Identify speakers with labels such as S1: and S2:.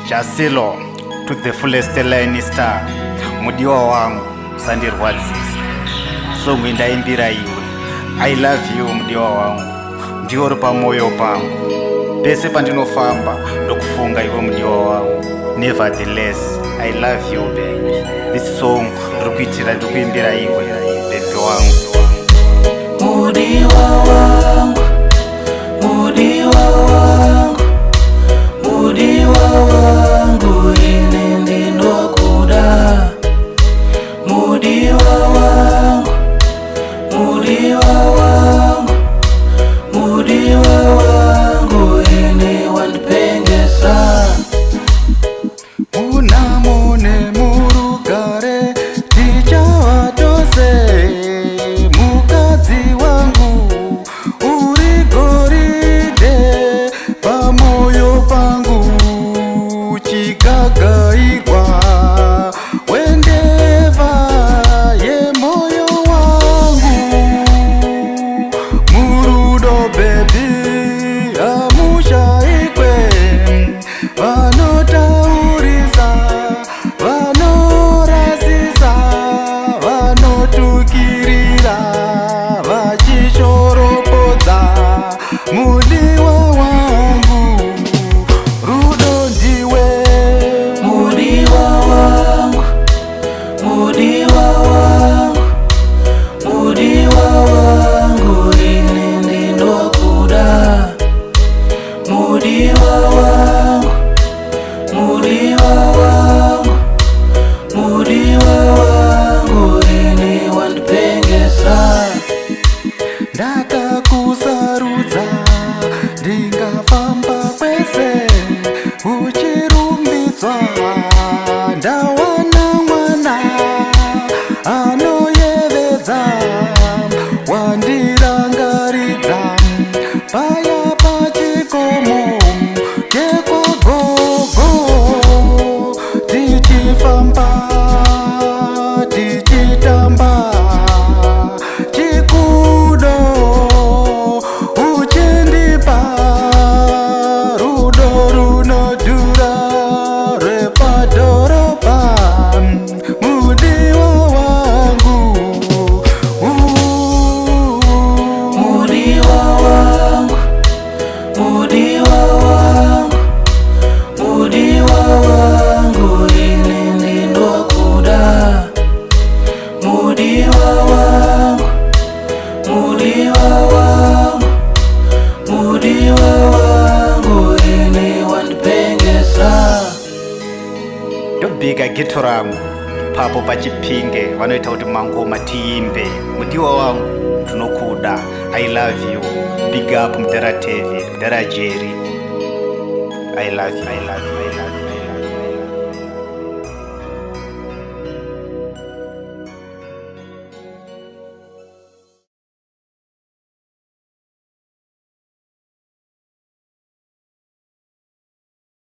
S1: Jasilo to the fullest line star, mudiwa wangu sandirwadzisa song indaimbira iwe. I love you mudiwa wangu, ndiwo ropa moyo pangu, pese pandinofamba ndokufunga iwe mudiwa wangu. Nevertheless, I love you baby. This song ndikuitira ndikuimbira iwe baby wangu.
S2: Mudiwa wangu, mudiwa wangu, mudiwa wangu, ine ndinokuda. Mudiwa wangu, mudiwa wangu, mudiwa wangu, ine wandipengesa.
S1: Unamone murugare tichavatose, mukadzi wangu uri goridhe, pamoyo pangu chikagairwa, wendeva yemoyo wangu. Murudo bebi amushaikwe, vanotaurisa, vanorasisa, vanotukirira, vachishoropodza mudiwa wangu. Rudo ndiwe
S2: Mudiwa wangu, mudiwa wangu, mudiwa wangu, ine ndinokuda. Mudiwa wangu, mudiwa wangu, mudiwa wangu, ine wandipengesa.
S1: ndakakusarudza, ndingafamba kwese uchirumbidzwa. Ndawana mwana anoyevedza, wandirangaridza paya pachikomo chekwagogo, tichifamba tichitamba chikudo, uchindipa rudo runodhura repadhorobha. Mudiwa wangu,
S2: Mudiwa wangu, mudiwa wangu, mudiwa wangu, ine ndinokuda. Mudiwa wangu, mudiwa wangu, mudiwa wangu, ine wandipengesa.
S1: ndobhika geto rangu papo pachipinge, vanoita kuti mangoma tiimbe. Mudiwa wangu ndinokuda, I love you. Big up Mudara TV, Mudara Jerry. I love you, I love you, I love you.